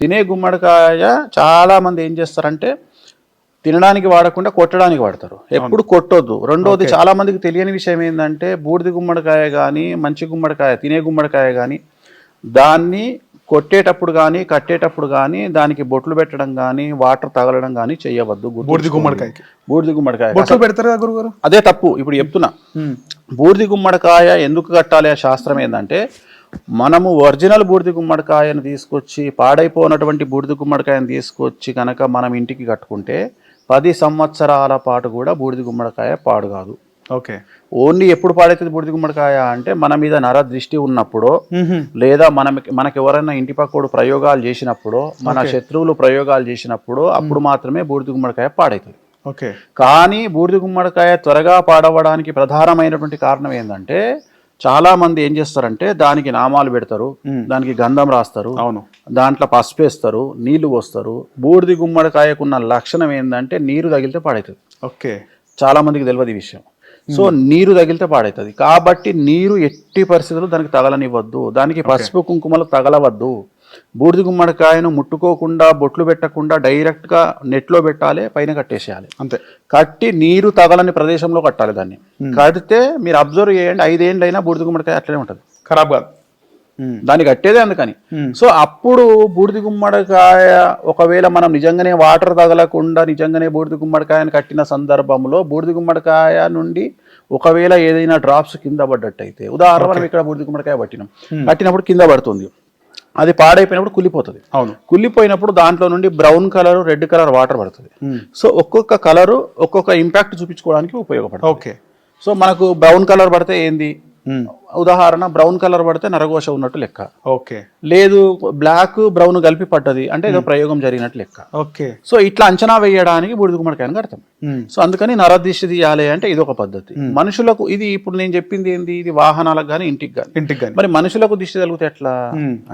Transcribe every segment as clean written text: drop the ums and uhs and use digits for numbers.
తినే గుమ్మడికాయ చాలా మంది ఏం చేస్తారంటే తినడానికి వాడకుండా కొట్టడానికి వాడతారు. ఎప్పుడు కొట్టొద్దు. రెండోది చాలా మందికి తెలియని విషయం ఏంటంటే బూడిద గుమ్మడికాయ కానీ మంచి గుమ్మడికాయ తినే గుమ్మడికాయ కానీ దాన్ని కొట్టేటప్పుడు కానీ కట్టేటప్పుడు కానీ దానికి బొట్లు పెట్టడం కానీ వాటర్ తగలడం కానీ చేయవద్దు. బూడిద గుమ్మడికాయ బొట్లు పెడతారు గురుగారు, అదే తప్పు. ఇప్పుడు చెప్తున్నా, బూడిద గుమ్మడికాయ ఎందుకు కట్టాలి ఆ శాస్త్రం ఏంటంటే మనము ఒరిజినల్ బూడిద గుమ్మడికాయను తీసుకొచ్చి పాడైపోయినటువంటి బూడిద గుమ్మడికాయను తీసుకొచ్చి కనుక మనం ఇంటికి కట్టుకుంటే 10 సంవత్సరాల పాటు కూడా బూడిద గుమ్మడికాయ పాడు కాదు. ఓకే. ఓన్లీ ఎప్పుడు పాడవుతుంది బూడిద గుమ్మడికాయ అంటే మన మీద నర దృష్టి ఉన్నప్పుడు, లేదా మనకి ఎవరైనా ఇంటి పక్కోడు ప్రయోగాలు చేసినప్పుడు, మన శత్రువులు ప్రయోగాలు చేసినప్పుడు అప్పుడు మాత్రమే బూడిద గుమ్మడికాయ పాడవుతుంది. ఓకే. కానీ బూడిద గుమ్మడికాయ త్వరగా పాడవడానికి ప్రధానమైనటువంటి కారణం ఏంటంటే చాలా మంది ఏం చేస్తారంటే దానికి నామాలు పెడతారు, దానికి గంధం రాస్తారు, అవును, దాంట్లో పసుపు వేస్తారు, నీళ్లు పోస్తారు. బూడిద గుమ్మడికాయకున్న లక్షణం ఏంటంటే నీరు తగిలితే పాడవుతుంది. ఓకే. చాలా మందికి తెలియదు ఈ విషయం. సో నీరు తగిలితే పాడవుతుంది. కాబట్టి నీరు ఎట్టి పరిస్థితుల్లో దానికి తగలనివ్వద్దు, దానికి పసుపు కుంకుమలు తగలవద్దు. బూడిద గుమ్మడికాయను ముట్టుకోకుండా బొట్లు పెట్టకుండా డైరెక్ట్గా నెట్లో పెట్టాలి, పైన కట్టేసేయాలి అంతే. కట్టి నీరు తగలని ప్రదేశంలో కట్టాలి. దాన్ని కడితే మీరు అబ్జర్వ్ చేయండి, 5 ఏళ్ళైనా బూడిద గుమ్మడికాయ అట్లనే ఉంటుంది, ఖరాబ్ కాదు. దాన్ని కట్టేదే అందుకని. సో అప్పుడు బూడిద గుమ్మడికాయ ఒకవేళ మనం నిజంగానే వాటర్ తగలకుండా నిజంగానే బూడిద గుమ్మడికాయను కట్టిన సందర్భంలో బూడిద గుమ్మడికాయ నుండి ఒకవేళ ఏదైనా డ్రాప్స్ కింద పడ్డట్టయితే, ఉదాహరణ మనం ఇక్కడ బూడిద గుమ్మడికాయ కట్టినప్పుడు కింద పడుతుంది, అది పాడైపోయినప్పుడు కుళ్ళిపోతుంది. అవును, కుళ్ళిపోయినప్పుడు దాంట్లో నుండి brown colour, red colour water పడుతుంది. సో ఒక్కొక్క కలరు ఒక్కొక్క ఇంపాక్ట్ చూపించుకోవడానికి ఉపయోగపడుతుంది. ఓకే. సో మనకు బ్రౌన్ కలర్ పడితే ఏంది, ఉదాహరణ బ్రౌన్ కలర్ పడితే నరఘోష ఉన్నట్టు లెక్క. ఓకే. లేదు బ్లాక్ బ్రౌన్ కలిపి పడ్డది అంటే ఏదో ప్రయోగం జరిగినట్టు లెక్క. ఓకే. సో ఇట్లా అంచనా వేయడానికి బూడిద గుమ్మడికాయను కడతాం. సో అందుకని నరదిష్టి తీయాలి అంటే ఇది ఒక పద్ధతి. మనుషులకు ఇది ఇప్పుడు నేను చెప్పింది ఏంది, ఇది వాహనాలకు కానీ ఇంటికి కానీ. మరి మనుషులకు దిష్టి తగిలితే ఎట్లా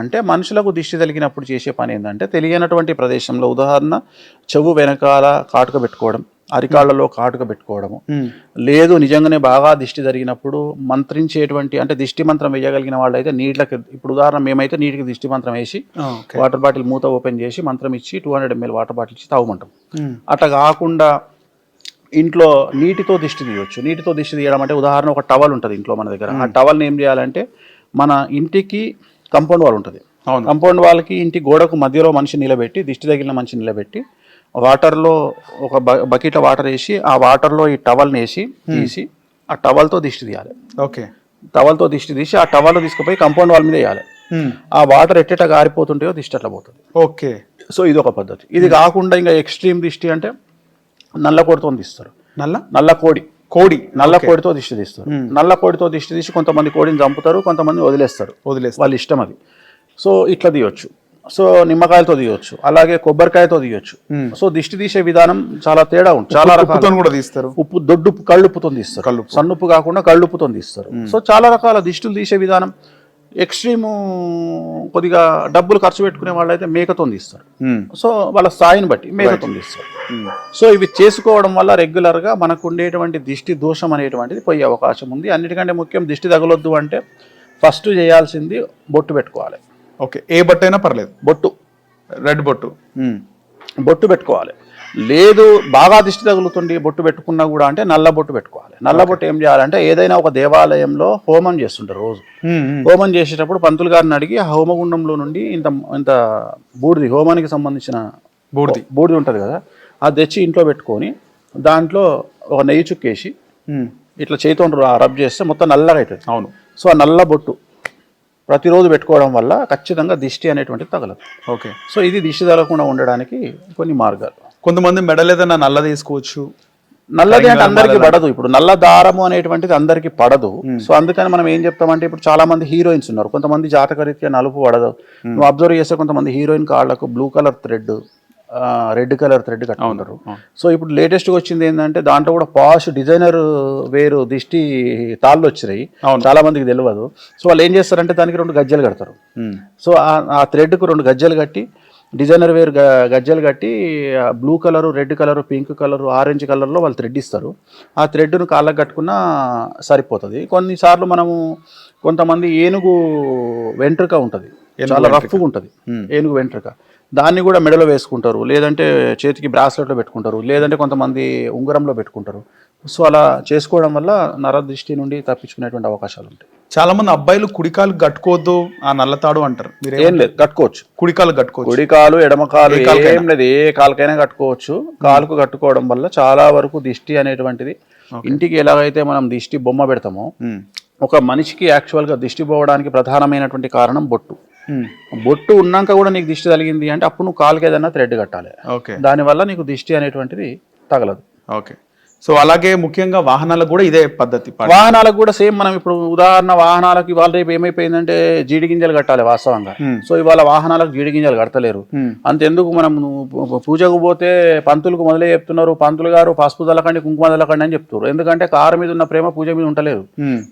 అంటే మనుషులకు దిష్టి తగిలినప్పుడు చేసే పని ఏంటంటే తెలియనటువంటి ప్రదేశంలో, ఉదాహరణ చెవు వెనకాల కాటుక పెట్టుకోవడం, అరికాళ్లలో కాటుక పెట్టుకోవడము, లేదు నిజంగానే బాగా దిష్టి జరిగినప్పుడు మంత్రించేటువంటి అంటే దిష్టి మంత్రం వేయగలిగిన వాళ్ళు అయితే నీటికి, ఇప్పుడు ఉదాహరణ మేమైతే నీటికి దిష్టి మంత్రం వేసి వాటర్ బాటిల్ మూత ఓపెన్ చేసి మంత్రం ఇచ్చి 200 ml వాటర్ బాటిల్ ఇచ్చి తాగుమంటాం. అట్లా కాకుండా ఇంట్లో నీటితో దిష్టి తీయవచ్చు. నీటితో దిష్టి తీయడం అంటే ఉదాహరణ ఒక టవల్ ఉంటుంది ఇంట్లో మన దగ్గర, ఆ టవల్ని ఏం చేయాలంటే మన ఇంటికి కాంపౌండ్ వాల్ ఉంటుంది, కాంపౌండ్ వాల్కి ఇంటి గోడకు మధ్యలో మనిషి నిలబెట్టి, దిష్టి తగిలిన మనిషి నిలబెట్టి వాటర్లో ఒక బకెట్లో వాటర్ వేసి ఆ వాటర్లో ఈ టవల్ని వేసి తీసి ఆ టవల్తో దిష్టి తీయాలి. ఓకే. టవల్తో దిష్టి తీసి ఆ టవల్ తీసుకుపోయి కాంపౌండ్ వాల్ మీద వేయాలి. ఆ వాటర్ ఎట్టేట గారిపోతుంటాయో దిష్టి అట్లా పోతుంది. ఓకే. సో ఇది ఒక పద్ధతి. ఇది కాకుండా ఇంకా ఎక్స్ట్రీమ్ దిష్టి అంటే నల్ల కోడితో తీస్తారు. నల్ల కోడితో దిష్టి తీస్తారు. నల్ల కోడితో దిష్టి తీసి కొంతమంది కోడిని చంపుతారు, కొంతమంది వదిలేస్తారు, వాళ్ళ ఇష్టం అది. సో ఇట్లా తీయొచ్చు. సో నిమ్మకాయలతో తీయొచ్చు, అలాగే కొబ్బరికాయతో తీయొచ్చు. సో దిష్టి తీసే విధానం చాలా తేడా ఉంటుంది. చాలా రకాల కూడా తీస్తారు. ఉప్పు దొడ్డు కళ్ళుప్పుతో తీస్తారు, సన్నుప్పు కాకుండా కళ్ళుప్పుతో తీస్తారు. సో చాలా రకాల దిష్టిలు తీసే విధానం. ఎక్స్ట్రీమ్ కొద్దిగా డబ్బులు ఖర్చు పెట్టుకునే వాళ్ళైతే మేకతో తీస్తారు. సో వాళ్ళ స్థాయిని బట్టి మేకతో తీస్తారు. సో ఇవి చేసుకోవడం వల్ల రెగ్యులర్గా మనకు ఉండేటువంటి దిష్టి దోషం అనేటువంటిది పోయే అవకాశం ఉంది. అన్నిటికంటే ముఖ్యం దిష్టి తగలొద్దు అంటే ఫస్ట్ చేయాల్సింది బొట్టు పెట్టుకోవాలి. ఓకే. ఏ బొట్టు అయినా పర్లేదు, బొట్టు, రెడ్ బొట్టు పెట్టుకోవాలి. లేదు బాగా దిష్టి తగులుతుంది బొట్టు పెట్టుకున్నా కూడా అంటే నల్ల బొట్టు పెట్టుకోవాలి. నల్ల బొట్టు ఏం చేయాలంటే ఏదైనా ఒక దేవాలయంలో హోమం చేస్తుంటారు రోజు. హోమం చేసేటప్పుడు పంతులు గారిని అడిగి ఆ హోమగుండంలో నుండి ఇంత బూడిది, హోమానికి సంబంధించిన బూడిది ఉంటుంది కదా, అది తెచ్చి ఇంట్లో పెట్టుకొని దాంట్లో ఒక నెయ్యి చుక్కేసి ఇట్లా చేతితో రబ్ చేస్తే మొత్తం నల్లగా అవుతుంది. అవును. సో ఆ నల్ల బొట్టు ప్రతిరోజు పెట్టుకోవడం వల్ల ఖచ్చితంగా దిష్టి అనేటువంటిది తగలదు. ఓకే. సో ఇది దిష్టి తగలకుండా ఉండడానికి కొన్ని మార్గాలు. కొంతమంది మెడల్ ఏదైనా నల్ల తీసుకోవచ్చు. నల్లది అంటే అందరికి పడదు. ఇప్పుడు నల్ల దారము అనేటువంటిది అందరికి పడదు. సో అందుకని మనం ఏం చెప్తామంటే ఇప్పుడు చాలా మంది హీరోయిన్స్ ఉన్నారు, కొంతమంది జాతకరీత్యా నలుపు పడదు. నువ్వు అబ్జర్వ్ చేస్తే కొంతమంది హీరోయిన్ కాళ్ళకు blue colour thread, red colour thread కట్టుకుంటారు. సో ఇప్పుడు లేటెస్ట్గా వచ్చింది ఏంటంటే దాంట్లో కూడా పాష్ డిజైనర్ వేరు దిష్టి తాళ్ళు వచ్చినాయి, చాలా మందికి తెలియదు. సో వాళ్ళు ఏం చేస్తారంటే దానికి 2 గజ్జలు కడతారు. సో ఆ థ్రెడ్కు 2 గజ్జలు కట్టి డిజైనర్ వేర్ గజ్జలు కట్టి blue colour, red colour, pink colour, orange కలర్లో వాళ్ళు థ్రెడ్ ఇస్తారు. ఆ థ్రెడ్ను కాళ్ళకు కట్టుకున్నా సరిపోతుంది. కొన్నిసార్లు మనము కొంతమంది ఏనుగు వెంట్రుక ఉంటుంది, చాలా రఫ్గా ఉంటుంది ఏనుగు వెంట్రుక, దాన్ని కూడా మెడలో వేసుకుంటారు, లేదంటే చేతికి బ్రాస్లెట్లో పెట్టుకుంటారు, లేదంటే కొంతమంది ఉంగరంలో పెట్టుకుంటారు. సో అలా చేసుకోవడం వల్ల నరదృష్టి నుండి తప్పించుకునేటువంటి అవకాశాలు ఉంటాయి. చాలా మంది అబ్బాయిలు కుడికాలు కట్టుకోవద్దు ఆ నల్లతాడు అంటారు. మీరు ఏం లేదు, కట్టుకోవచ్చు. కుడికాలు కట్టుకోవచ్చు, కుడికాలు ఎడమకాలు ఏం లేదు, ఏ కాలుకైనా కట్టుకోవచ్చు. కాలుకు కట్టుకోవడం వల్ల చాలా వరకు దిష్టి అనేటువంటిది, ఇంటికి ఎలాగైతే మనం దిష్టి బొమ్మ పెడతామో, ఒక మనిషికి యాక్చువల్గా దిష్టి పోవడానికి ప్రధానమైనటువంటి కారణం బొట్టు. బొట్టు ఉన్నాక కూడా నీకు దిష్టి తగిలింది అంటే అప్పుడు నువ్వు కాలుకి ఏదైనా థ్రెడ్ కట్టాలి. దానివల్ల నీకు దిష్టి అనేటువంటిది తగలదు. ఓకే. సో అలాగే ముఖ్యంగా వాహనాలకు కూడా ఇదే పద్ధతి. వాహనాలకు కూడా సేమ్. మనం ఇప్పుడు ఉదాహరణ వాహనాలకు ఇవాళ రేపు ఏమైపోయిందంటే జీడి గింజలు కట్టాలి వాస్తవంగా. సో ఇవాళ వాహనాలకు జీడి గింజలు కడతలేరు. అంతెందుకు, మనం పూజకు పోతే పంతులకు మొదలే చెప్తున్నారు, పంతులు గారు పసుపు దల్లకండి కుంకుమ దల్లకండి అని చెప్తారు. ఎందుకంటే కారు మీద ఉన్న ప్రేమ పూజ మీద ఉంటలేదు,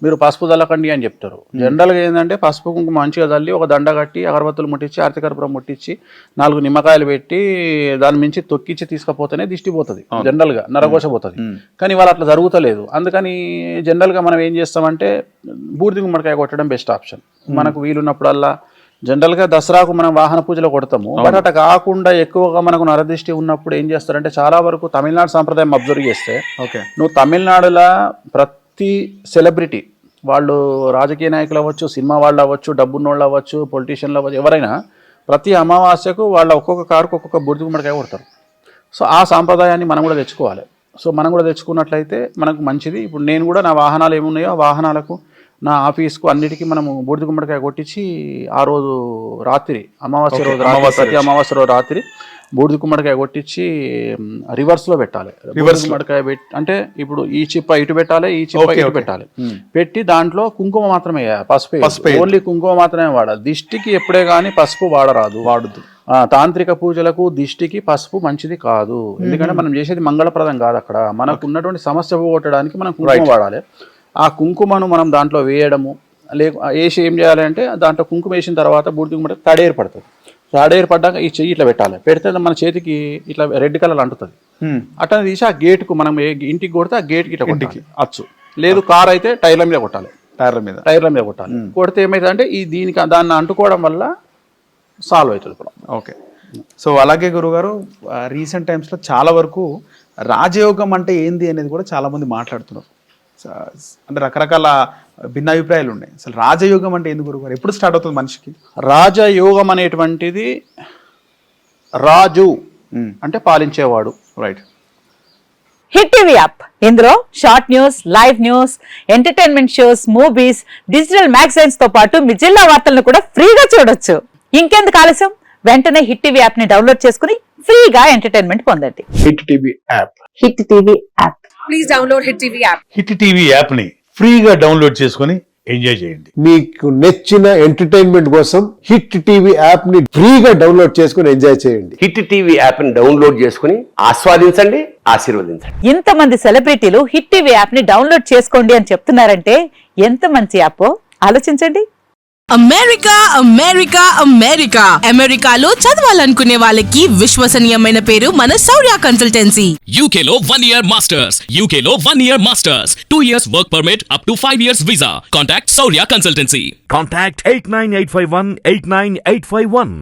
మీరు పసుపు దల్లకండి అని చెప్తారు. జనరల్ గా ఏంటంటే పసుపు కుంకుమ మంచిగా తల్లి ఒక దండ కట్టి అగరబత్తులు ముట్టించి ఆర్తికర్పూరం ముట్టించి 4 నిమ్మకాయలు పెట్టి దాని మించి తొక్కిచ్చి తీసుకపోతేనే దిష్టి పోతుంది, జనరల్ గా నరఘోష పోతుంది. కానీ వాళ్ళు అట్లా జరుగుతలేదు. అందుకని జనరల్గా మనం ఏం చేస్తామంటే బూడిద గుమ్మడికాయ కొట్టడం బెస్ట్ ఆప్షన్. మనకు వీలున్నప్పుడల్లా జనరల్గా దసరాకు మనం వాహన పూజలో కొడతాము. బట్ అట్లా కాకుండా ఎక్కువగా మనకు నరదృష్టి ఉన్నప్పుడు ఏం చేస్తారంటే చాలా వరకు తమిళనాడు సాంప్రదాయం అబ్జర్వ్ చేస్తే, నువ్వు తమిళనాడులో ప్రతి సెలబ్రిటీ, వాళ్ళు రాజకీయ నాయకులు అవ్వచ్చు, సినిమా వాళ్ళు అవ్వచ్చు, డబ్బున్నోళ్ళు అవ్వచ్చు, పొలిటీషియన్లు అవ్వచ్చు, ఎవరైనా ప్రతి అమావాస్యకు వాళ్ళ ఒక్కొక్క కారుకు ఒక్కొక్క బూడిద గుమ్మడికాయ కొడతారు. సో ఆ సాంప్రదాయాన్ని మనం కూడా తెచ్చుకోవాలి. సో మనం కూడా తెచ్చుకున్నట్లయితే మనకు మంచిది. ఇప్పుడు నేను కూడా నా వాహనాలు ఏమున్నాయో ఆ వాహనాలకు, నా ఆఫీస్కు అన్నిటికీ మనము బూడిద గుమ్మడికాయ కొట్టించి ఆ రోజు రాత్రి అమావాస్య రోజు ప్రతి అమావాస్య రోజు రాత్రి బూడిద గుమ్మడికాయ కొట్టించి రివర్స్లో పెట్టాలి. బూడిద గుమ్మడికాయ పెట్టి అంటే ఇప్పుడు ఈ చిప్ప ఇటు పెట్టాలి, ఈ చిప్ప ఇటు పెట్టాలి, పెట్టి దాంట్లో కుంకుమ మాత్రమే, పసుపు ఓన్లీ కుంకుమ మాత్రమే వాడాలి. దిష్టికి ఎప్పుడే కానీ పసుపు వాడద్దు. తాంత్రిక పూజలకు దిష్టికి పసుపు మంచిది కాదు. ఎందుకంటే మనం చేసేది మంగళప్రదం కాదు. అక్కడ మనకు ఉన్నటువంటి సమస్య పోగొట్టడానికి మనం కుంకుమ వాడాలి. ఆ కుంకుమను మనం దాంట్లో వేయడము వేసి ఏం చేయాలి అంటే దాంట్లో కుంకుమ వేసిన తర్వాత బూడిద గుమ్మడి తడి ఏర్పడుతుంది. తడి ఏర్పడ్డాక ఈ చెయ్యి ఇట్లా పెట్టాలి. పెడితే మన చేతికి ఇట్లా రెడ్ కలర్ అంటుతుంది. అట్లా తీసి ఆ గేటుకు మనం ఇంటికి కొడితే ఆ గేట్కి ఇట్లా కొట్టాలి అచ్చు. లేదు కార్ అయితే టైర్ల మీద కొట్టాలి, టైర్ల మీద కొట్టాలి. కొడితే ఏమైతుంది అంటే ఈ దాన్ని అంటుకోవడం వల్ల సాల్వ్ అవుతుంది ప్రాబ్లం. ఓకే. సో అలాగే గురుగారు, రీసెంట్ టైమ్స్లో చాలా వరకు రాజయోగం అంటే ఏంది అనేది కూడా చాలామంది మాట్లాడుతున్నారు. అంటే రకరకాల భిన్నాభిప్రాయాలు ఉన్నాయి. అసలు రాజయోగం అంటే ఏంది గురుగారు? ఎప్పుడు స్టార్ట్ అవుతుంది మనిషికి? రాజయోగం అనేటువంటిది రాజు అంటే పాలించేవాడు. రైట్. హిట్ టీవీ యాప్, ఇందులో short news, live news, entertainment shows, movies, digital magazines తో పాటు మీ జిల్లా వార్తలను కూడా ఫ్రీగా చూడొచ్చు. ఇంకెందుకు ఆలస్యం, వెంటనే హిట్ టీవీ యాప్ ని డౌన్లోడ్ చేసుకుని ఫ్రీగా ఎంటర్టైన్మెంట్ పొందండి. Hit TV app. Hit TV app. Please download hit TV app. Hit TV app ని ఫ్రీగా డౌన్లోడ్ చేసుకుని ఎంజాయ్ చేయండి. మీకు నచ్చిన ఎంటర్టైన్మెంట్ కోసం హిట్ టీవీ యాప్ ని ఫ్రీగా డౌన్లోడ్ చేసుకుని ఎంజాయ్ చేయండి. హిట్ టీవీ యాప్ ని డౌన్లోడ్ చేసుకుని ఆస్వాదించండి, ఆశీర్వదించండి. ఇంతమంది సెలబ్రిటీలు హిట్ టీవీ యాప్ ని డౌన్లోడ్ చేసుకోండి అని చెప్తున్నారంటే ఎంత మంచి యాప్ ఆలోచించండి. అమెరికా అమెరికా అమెరికా అమెరికాలో చదవాలనుకునే వాళ్ళకి విశ్వసనీయమైన పేరు మన శౌర్య కన్సల్టెన్సీ. UK లో 1 year masters, UK లో 1 year masters, 2 years work permit up to 5 years visa. Contact Saurya Consultancy. Contact 89851 89851.